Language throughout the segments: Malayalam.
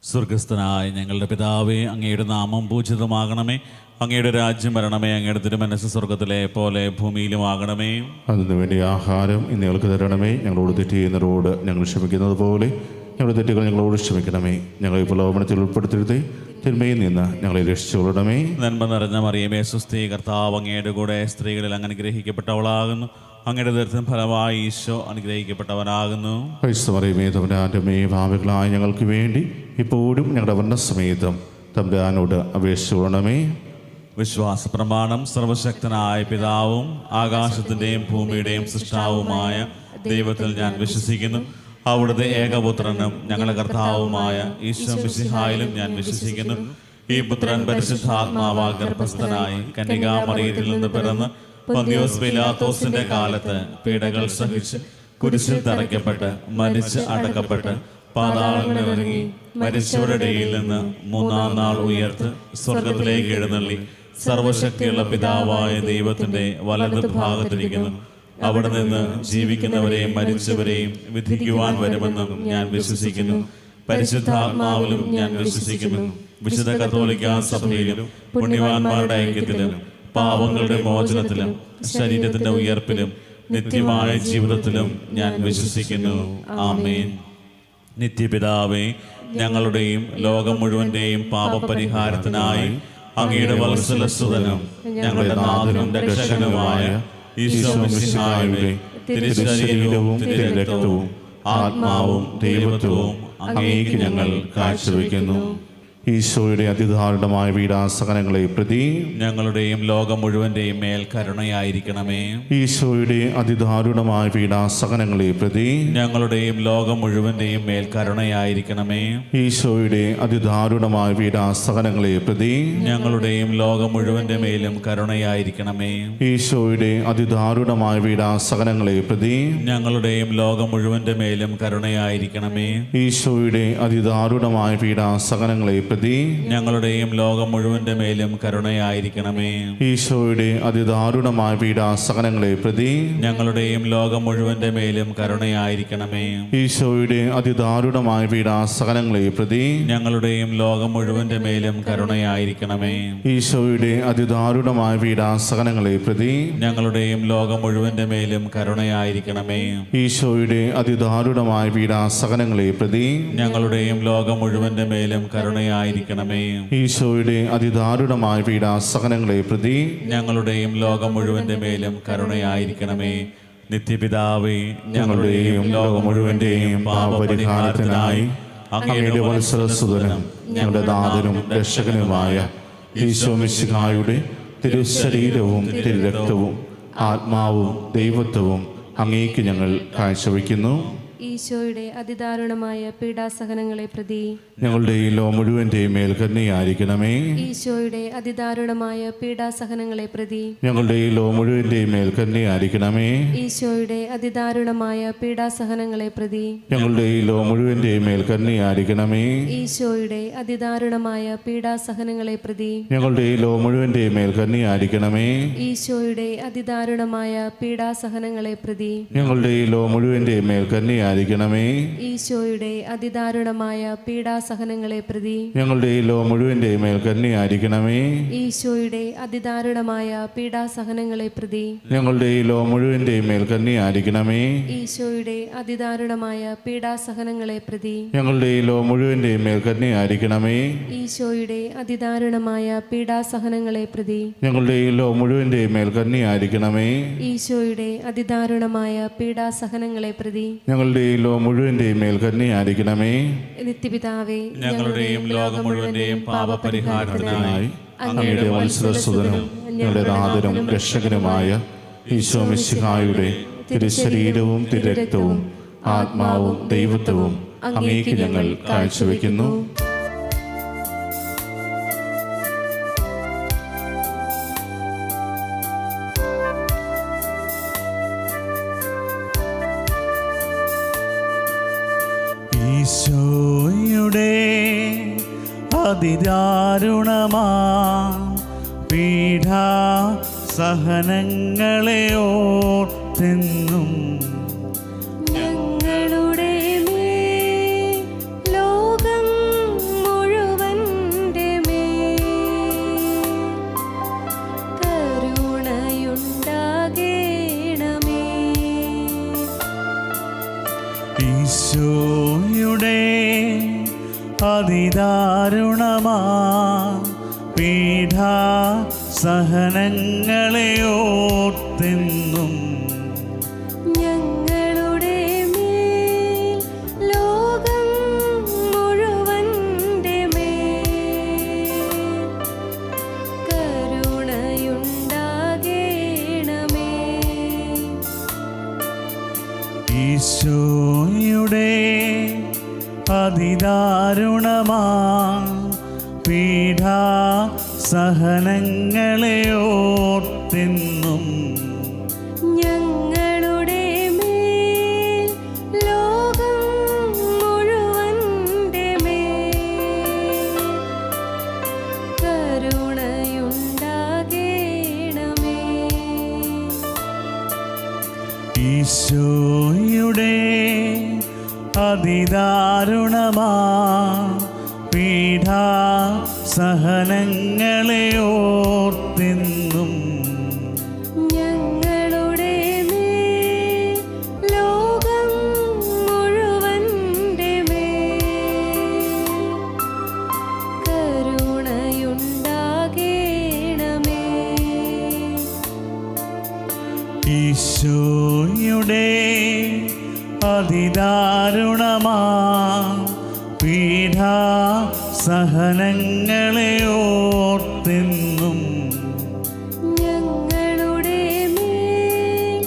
സ്വർഗസ്ഥനായ ഞങ്ങളുടെ പിതാവേ, അങ്ങയുടെ നാമം പൂജിതമാകണമേ. അങ്ങയുടെ രാജ്യം വരണമേ. അങ്ങയുടെ തിരുമനസ്സ് സ്വർഗത്തിലെ പോലെ ഭൂമിയിലുമാകണമേ. അതിനുവേണ്ടി ആഹാരം ഇന്ന് ഞങ്ങൾക്ക് തരണമേ. ഞങ്ങളോട് തെറ്റ് ചെയ്യുന്നവരോട് ഞങ്ങൾ ക്ഷമിക്കുന്നത് പോലെ ഞങ്ങളുടെ തെറ്റുകൾ ഞങ്ങളോട് ക്ഷമിക്കണമേ. ഞങ്ങളെ പ്രലോഭനത്തിൽ ഉൾപ്പെടുത്തരുതേ, തിന്മയിൽ നിന്ന് ഞങ്ങളെ രക്ഷിച്ചുകൊള്ളണമേ. നന്മ നിറഞ്ഞ മറിയമേ, സ്വസ്തി, കർത്താവ് അങ്ങയുടെ കൂടെ സ്ത്രീകളിൽ അങ്ങ് അനുഗ്രഹിക്കപ്പെട്ടവളാകുന്നു. അങ്ങയുടെ ദർശനം ഫലമായി ഈശോ അനുഗ്രഹിക്കപ്പെട്ടവനാകുന്നു. മറിയമേ, തമ്പുരാന്റെ അമ്മേ, പാപികളായ ഞങ്ങൾക്ക് വേണ്ടി ഇപ്പോഴും ഞങ്ങളുടെ മരണസമയത്തും തമ്പുരാനോട് അപേക്ഷിച്ചുകൊള്ളണമേ. വിശ്വാസ പ്രമാണം. സർവശക്തനായ പിതാവും ആകാശത്തിൻ്റെയും ഭൂമിയുടെയും സൃഷ്ടാവുമായ ദൈവത്തിൽ ഞാൻ വിശ്വസിക്കുന്നു. അവിടുത്തെ ഏകപുത്രനും ഞങ്ങളുടെ കർത്താവുമായ ഈശോ മിശിഹായിലും ഞാൻ വിശ്വസിക്കുന്നു. ഈ പുത്രൻ പരിശുദ്ധാത്മാവാൽ ഗർഭസ്ഥനായി കന്യകാമറിയത്തിൽ നിന്ന് പിറന്ന് പൊന്തിയോസ് പീലാത്തോസിന്റെ കാലത്ത് പീഡകൾ സഹിച്ച് കുരിശിൽ തറയ്ക്കപ്പെട്ട് മരിച്ച് അടക്കപ്പെട്ട് പാതാളങ്ങളിൽ ഇറങ്ങി മരിച്ചവരുടെ ഇടയിൽ നിന്ന് മൂന്നാം നാൾ ഉയർത്ത് സ്വർഗത്തിലേക്ക് എഴുന്നള്ളി സർവശക്തിയുള്ള പിതാവായ ദൈവത്തിന്റെ വലത് ഭാഗത്തിരിക്കുന്നു. അവിടെ നിന്ന് ജീവിക്കുന്നവരെയും മരിച്ചവരെയും വിധിക്കുവാൻ വരുമെന്നും ഞാൻ വിശ്വസിക്കുന്നു. പരിശുദ്ധാത്മാവിലും ഞാൻ വിശ്വസിക്കുന്നു. വിശുദ്ധ കത്തോലിക്കാ സഭയിലും പുണ്യവാന്മാരുടെ ഐക്യത്തിലും പാപങ്ങളുടെ മോചനത്തിലും ശരീരത്തിന്റെ ഉയർപ്പിലും നിത്യമായ ജീവിതത്തിലും ഞാൻ വിശ്വസിക്കുന്നു. ആമേൻ. നിത്യപിതാവേ, ഞങ്ങളുടെയും ലോകം മുഴുവൻ്റെയും പാപപരിഹാരത്തിനായി അങ്ങയുടെ വത്സലസുതനും ഞങ്ങളുടെ നാഥനും രക്ഷകനുമായ ഈശോ മിശിഹായുടെ തിരുശരീരവും തിരുരക്തവും ആത്മാവും ദൈവത്വവും അങ്ങേക്ക് ഞങ്ങൾ കാഴ്ചവെക്കുന്നു. ഈശോയുടെ അതിദാരുണമായ പീഡാസഹനങ്ങളെ പ്രതി ഞങ്ങളുടെയും ലോകം മുഴുവൻ്റെയും മേൽ കരുണയായിരിക്കണമേ. ഈശോയുടെ അതിദാരുണമായ പീഡാസഹനങ്ങളെ പ്രതി ഞങ്ങളുടെയും ലോകം മുഴുവൻ്റെയും മേൽ കരുണയായിരിക്കണമേ. ഈശോയുടെ അതിദാരുണമായ പീഡാസഹനങ്ങളെ പ്രതി ഞങ്ങളുടെയും ലോകം മുഴുവൻ്റെ മേലും കരുണയായിരിക്കണമേ. ഈശോയുടെ അതിദാരുണമായ പീഡാസഹനങ്ങളെ പ്രതി ഞങ്ങളുടെയും ലോകം മുഴുവൻ്റെ മേലും കരുണയായിരിക്കണമേ. ഈശോയുടെ അതിദാരുണമായ പീഡാസഹനങ്ങളെ പ്രതി ഞങ്ങളുടെയും ലോകം മുഴുവൻ്റെ മേലും കരുണയായിരിക്കണമേ. ഈശോയുടെ അതിദാരുണമായ പീഡാസഹനങ്ങളെ പ്രതി ഞങ്ങളുടെയും ലോകം മുഴുവൻ്റെ മേലും കരുണയായിരിക്കണമേ. ഈശോയുടെ അതിദാരുണമായ പീഡാസഹനങ്ങളെ പ്രതി ഞങ്ങളുടെയും ലോകം മുഴുവൻ്റെ മേലും കരുണയായിരിക്കണമേ. ഈശോയുടെ അതിദാരുണമായ പീഡാസഹനങ്ങളെ പ്രതി ഞങ്ങളുടെയും ലോകം മുഴുവൻ്റെ മേലും കരുണയായിരിക്കണമേ. ഈശോയുടെ അതിദാരുണമായ പീഡാസഹനങ്ങളെ പ്രതി ഞങ്ങളുടെയും ലോകം മുഴുവൻ്റെ മേലും കരുണയായിരിക്കണമേ. ഈശോയുടെ അതിദാരുണമായ പീഡാസഹനങ്ങളെ പ്രതി ഞങ്ങളുടെയും ലോകം മുഴുവൻ്റെ മേലും കരുണയായിരിക്കണമേ. നിത്യപിതാവേ, ഞങ്ങളുടെയും ലോകം മുഴുവൻ്റെയും പാപപരിഹാരത്തിനായി അങ്ങയുടെ വത്സലസുതനും ഞങ്ങളുടെ നാഥനും രക്ഷകനുമായ ഈശോ മിശിഹായുടെ തിരുശരീരവും തിരുരക്തവും ആത്മാവും ദൈവത്വവും അങ്ങേക്ക് ഞങ്ങൾ കാഴ്ചവെക്കുന്നു. ഈശോയുടെ അതിദാരുണമായ പീഡാസഹനങ്ങളെ പ്രതി ഞങ്ങളുടെ ഈ ലോകം മുഴുവൻ്റെയും മേൽ കരുണയായിരിക്കണമേ. ഈശോയുടെ അതിദാരുണമായ പീഡാസഹനങ്ങളെ പ്രതി ഞങ്ങളുടെ ഈ ലോകം മുഴുവൻ്റെയും മേൽ കരുണയായിരിക്കണമേ. ഈശോയുടെ അതിദാരുണമായ പീഡാസഹനങ്ങളെ പ്രതി ഞങ്ങളുടെ ഈ ലോകം മുഴുവൻ്റെയും മേൽ കരുണയായിരിക്കണമേ. ഈശോയുടെ അതിദാരുണമായ പീഡാസഹനങ്ങളെ പ്രതി ഞങ്ങളുടെ ഈ ലോകം മുഴുവൻ്റെയും മേൽ കരുണയായിരിക്കണമേ. ഈശോയുടെ അതിദാരുണമായ പീഡാസഹനങ്ങളെ പ്രതി ഞങ്ങളുടെ ഈ ലോകം മുഴുവൻ്റെയും മേൽ കരുണയായിരിക്കണമേ. ഈശോയുടെ അതിദാരുണമായ പീഡാസഹനങ്ങളെ പ്രതി ഞങ്ങളുടെ ഈ ലോകം മുഴുവൻ്റെയും മേൽ കരുണയായിരിക്കണമേ. ഈശോയുടെ അതിദാരുണമായ പീഡാസഹനങ്ങളെ പ്രതി ഞങ്ങളുടെ ഈ ലോകം മുഴുവൻ്റെയും മേൽ കരുണയായിരിക്കണമേ. ഈശോയുടെ അതിദാരുണമായ പീഡാസഹനങ്ങളെ പ്രതി ഞങ്ങളുടെ ഈ ലോകം മുഴുവൻ്റെയും മേൽ കരുണയായിരിക്കണമേ. ഈശോയുടെ അതിദാരുണമായ പീഡാസഹനങ്ങളെ പ്രതി ഞങ്ങളുടെ ഈ ലോകം മുഴുവൻ്റെയും മേൽ കരുണയായിരിക്കണമേ. ഈശോയുടെ അതിദാരുണമായ പീഡാസഹനങ്ങളെ പ്രതി ഞങ്ങളുടെ ഈ ലോകം മുഴുവൻ്റെയും മേൽ കരുണയായിരിക്കണമേ. നിത്യപിതാവേ, ഞങ്ങളുടെയും ലോകം മുഴുവൻ്റെയും പാപപരിഹാരത്തിനായി അങ്ങയുടെ വത്സലസുതനും ഞങ്ങളുടെ നാഥനും രക്ഷകനുമായ ഈശോ മിശിഹായുടെ തിരുശരീരവും തിരുരക്തവും ആത്മാവും ദൈവത്വവും അങ്ങേക്ക് ഞങ്ങൾ കാഴ്ചവെക്കുന്നു. ഈശോയുടെ അതിദാരുണമാ പീഡാസഹനങ്ങളെ ഓർത്തെന്നും ഞങ്ങളുടെ മേൽ ലോകം അതിദാരുണമാ പീഡാ സഹനങ്ങളെ ഓർത്തെന്നും ഞങ്ങളുടെ മേൽ ലോകം മുഴുവൻ്റെ മേൽ കരുണയുണ്ടാകേണമേ. ഈശോയുടെ അതിദാരുണമാ പീഡാ സഹനങ്ങളെ ഓർത്തെന്നും ഞങ്ങളുടെ മേൽ ലോകം മുഴുവൻ്റെ മേൽ കരുണയുണ്ടാകേണമേ. ഈശോയുടെ അതിദാരുണമാ പീഡാ സഹനങ്ങളെ ഓർത്തെന്നും ഞങ്ങളുടെ മേൽ ലോകം മുഴുവൻ്റെ മേൽ കരുണയുണ്ടാകേണമേ. ഈശോയുടെ അതിദാരുണമാ പീഡാ സഹനങ്ങളെ ഓർത്തെന്നും ഞങ്ങളുടെ മേൽ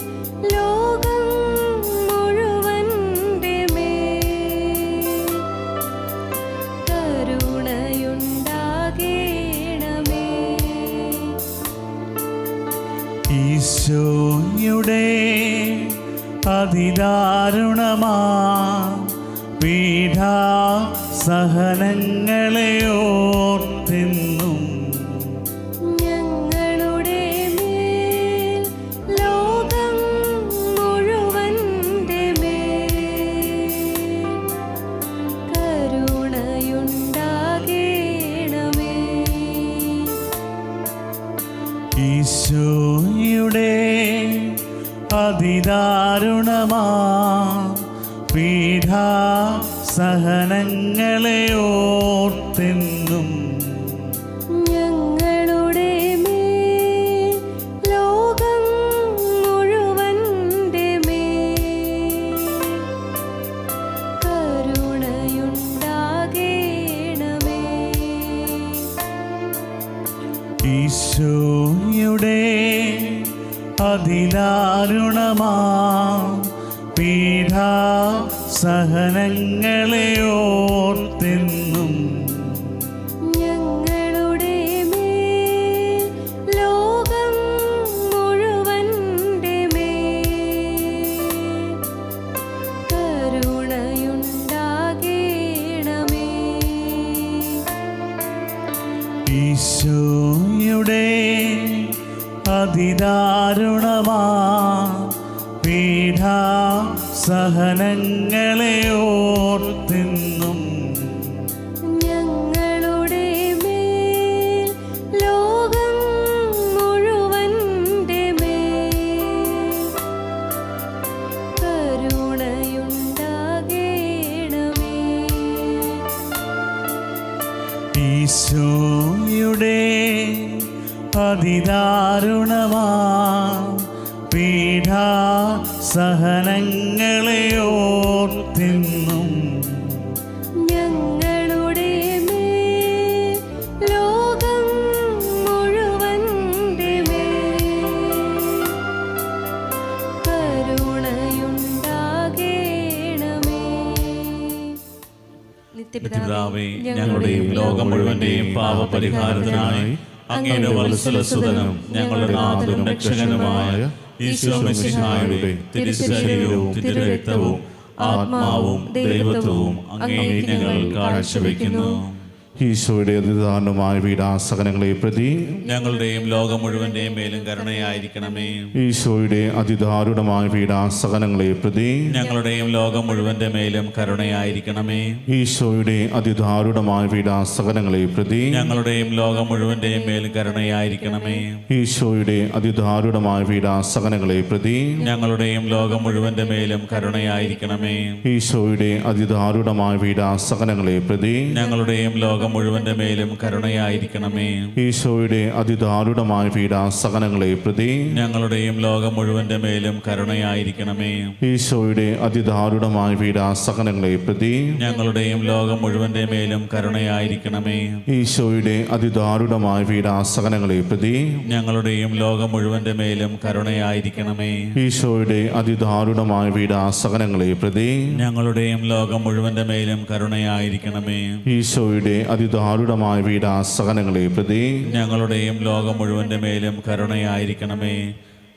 ലോകം മുഴുവൻ്റെ മേൽ കരുണയുണ്ടാകേണമേ. ഈശോയുടെ അതിദാരുണമാ പീഡാ സഹനങ്ങളെ ഓർത്തെന്നും ഞങ്ങളുടെ മേൽ ലോകം മുഴുവൻ്റെ മേൽ കരുണയുണ്ടാകേണമേ. ഈശോയുടെ അതിദാരുണമാ പീഡാ സഹനങ്ങളെ ഓർത്തെന്നും ഞങ്ങളുടെ മേൽ ലോകം മുഴുവൻ്റെ മേൽ കരുണയുണ്ടാകേണമേ. ഈശോയുടെ അതിദാരുണമാ പീഡാ സഹനങ്ങളെ ഓർത്തെന്നും ഞങ്ങളുടെ മേൽ ലോകം മുഴുവൻ്റെ മേൽ കരുണയുണ്ടാകേണമേ. ഈശോയുടെ അതിദാരുണമാ പീഡാ സഹനങ്ങളെ ഓർത്തെന്നും ഞങ്ങളുടെ മേൽ ലോകം മുഴുവൻ്റെ മേൽ കരുണയുണ്ടാകേണമേ. ഈശോയുടെ അതിദാരുണമാ പീഡാ സഹനങ്ങളെ ഓർത്തെന്നും ഞങ്ങളുടെ മേൽ ലോകം മുഴുവൻ്റെ മേൽ കരുണയുണ്ടാകേണമേ. നിത്യപിതാവേ, ഞങ്ങളുടെയും ലോകം മുഴുവന്റെയും പാപപരിഹാരത്തിനായി അങ്ങയുടെ വത്സലസുതനും ഞങ്ങളുടെ നാഥനും രക്ഷകനുമായ ഈശോ മിശിഹായുടെ തിരുശരീരവും തിരുരക്തവും ആത്മാവും ദൈവത്വവും അങ്ങേ ഞങ്ങൾ കാഴ്ചവെക്കുന്നു. ഈശോയുടെ അതിദാരുണമായ പീഡാസഹനങ്ങളെ പ്രതി ഞങ്ങളുടെയും ലോകം മുഴുവന്റെയും മേലും കരുണയായിരിക്കണമേ. ഈശോയുടെ അതിദാരുണമായ പീഡാസഹനങ്ങളെ പ്രതി ഞങ്ങളുടെയും ലോകം മുഴുവന്റെ മേലും കരുണയായിരിക്കണമേ. ഈശോയുടെ അതിദാരുണമായ പീഡാസഹനങ്ങളെ പ്രതി ഞങ്ങളുടെയും ലോകം മുഴുവന്റെയും മേലും കരുണയായിരിക്കണമേ. ഈശോയുടെ അതിദാരുണമായ പീഡാസഹനങ്ങളെ പ്രതി ഞങ്ങളുടെയും ലോകം മുഴുവന്റെ മേലും കരുണയായിരിക്കണമേ. ഈശോയുടെ അതിദാരുണമായ പീഡാസഹനങ്ങളെ പ്രതി ഞങ്ങളുടെയും ലോകം മുഴുവന്റെ മേലും കരുണയായിരിക്കണമേ. ഈശോയുടെ അതിദാരുണമായ പീഡാസഹനങ്ങളെ പ്രതി ഞങ്ങളുടെയും ലോകം മുഴുവന്റെ മേലും കരുണയായിരിക്കണമേ. ഈശോയുടെ അതിദാരുണമായ പീഡാസഹനങ്ങളെ പ്രതി ഞങ്ങളുടെയും ലോകം മുഴുവന്റെ മേലും കരുണയായിരിക്കണമേ. ഈശോയുടെ അതിദാരുണമായ പീഡാസഹനങ്ങളെ പ്രതി ഞങ്ങളുടെയും ലോകം മുഴുവന്റെ മേലും കരുണയായിരിക്കണമേ. ഈശോയുടെ അതിദാരുണമായ പീഡാസഹനങ്ങളെ പ്രതി ഞങ്ങളുടെയും ലോകം മുഴുവന്റെ മേലും കരുണയായിരിക്കണമേ. ഈശോയുടെ അതിദാരുണമായ പീഡാസഹനങ്ങളെ പ്രതി ഞങ്ങളുടെയും ലോകം മുഴുവന്റെ മേലും കരുണയായിരിക്കണമേ.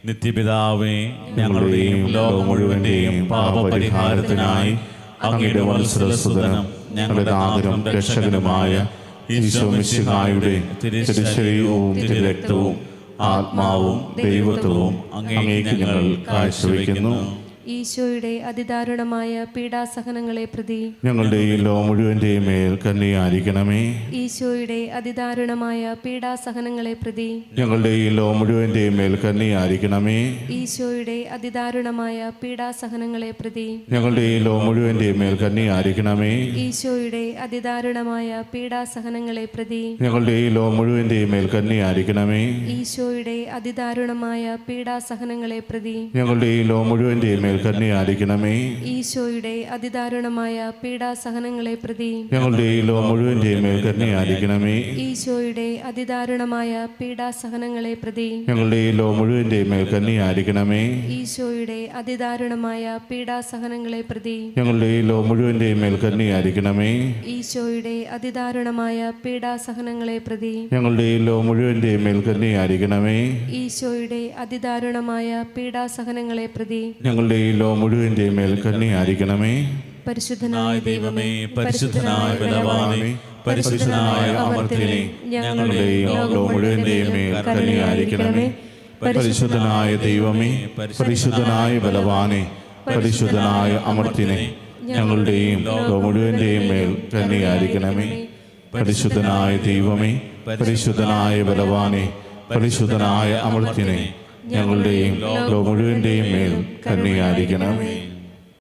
നിത്യപിതാവേ, ഞങ്ങളുടെയും ലോകം മുഴുവന്റെയും പാപപരിഹാരത്തിനായി അങ്ങയുടെ വത്സലസുതനും ഞങ്ങളുടെ നാഥനും രക്ഷകനുമായ ഈശോ മിശിഹായുടെ തിരുശരീരവും തിരുരക്തവും ആത്മാവും ദൈവത്വവും അങ്ങേക്ക് ഞങ്ങൾ കാഴ്ചവെക്കുന്നു. ഈശോയുടെ അതിദാരുണമായ പീഡാസഹനങ്ങളെ പ്രതി ഞങ്ങളുടെ ഈ ലോകം മുഴുവന്റെയും മേൽ കരുണയായിരിക്കണമേ. ഈശോയുടെ അതിദാരുണമായ പീഡാസഹനങ്ങളെ പ്രതി ഞങ്ങളുടെ ഈ ലോകം മുഴുവന്റെയും മേൽ കരുണയായിരിക്കണമേ. ഈശോയുടെ അതിദാരുണമായ പീഡാസഹനങ്ങളെ പ്രതി ഞങ്ങളുടെ ഈ ലോകം മുഴുവന്റെയും മേൽ കരുണയായിരിക്കണമേ. ഈശോയുടെ അതിദാരുണമായ പീഡാസഹനങ്ങളെ പ്രതി ഞങ്ങളുടെ ഈ ലോകം മുഴുവന്റെയും മേൽ കരുണയായിരിക്കണമേ. ഈശോയുടെ അതിദാരുണമായ പീഡാസഹനങ്ങളെ പ്രതി ഞങ്ങളുടെ ഈ ലോകം മുഴുവന്റെയും മേൽ കരുണയായിരിക്കണമേ. ഈശോയുടെ അതിദാരുണമായ പീഡാസഹനങ്ങളെ പ്രതി ഞങ്ങളുടെ ഈ ലോകം മുഴുവന്റെയും മേൽ കരുണയായിരിക്കണമേ. ഈശോയുടെ അതിദാരുണമായ പീഡാസഹനങ്ങളെ പ്രതി ഞങ്ങളുടെ ഈ ലോകം മുഴുവന്റെയും മേൽ കരുണയായിരിക്കണമേ. ഈശോയുടെ അതിദാരുണമായ പീഡാസഹനങ്ങളെ പ്രതി ഞങ്ങളുടെ ഈ ലോകം മുഴുവന്റെയും മേൽ കരുണയായിരിക്കണമേ. ഈശോയുടെ അതിദാരുണമായ പീഡാസഹനങ്ങളെ പ്രതി ഞങ്ങളുടെ ഈ ലോകം മുഴുവന്റെയും മേൽ കരുണയായിരിക്കണമേ. ഈശോയുടെ അതിദാരുണമായ പീഡാസഹനങ്ങളെ പ്രതി ഞങ്ങളുടെ ഈ ലോകം മുഴുവന്റെയും മേൽ കരുണയായിരിക്കണമേ. പരിശുദ്ധനായ ദൈവമേ, പരിശുദ്ധനായ ബലവാനേ, പരിശുദ്ധനായ അമർത്യനേ, ഞങ്ങളുടെ ഈ ലോകം മുഴുവന്റെയും മേൽ കരുണയായിരിക്കണമേ. പരിശുദ്ധനായ ദൈവമേ, പരിശുദ്ധനായ ബലവാനേ, പരിശുദ്ധനായ അമർത്യനേ, ഞങ്ങളുടെയും ലോകം മുഴുവന്റെയും മേൽ കരുണയായിരിക്കണമേ. പരിശുദ്ധനായ ദൈവമേ, പരിശുദ്ധനായ ബലവാനേ, പരിശുദ്ധനായ അമർത്യനേ, ഞങ്ങളുടെയും ലോകം മുഴുവന്റെയും മേൽ കരുണയായിരിക്കണമേ.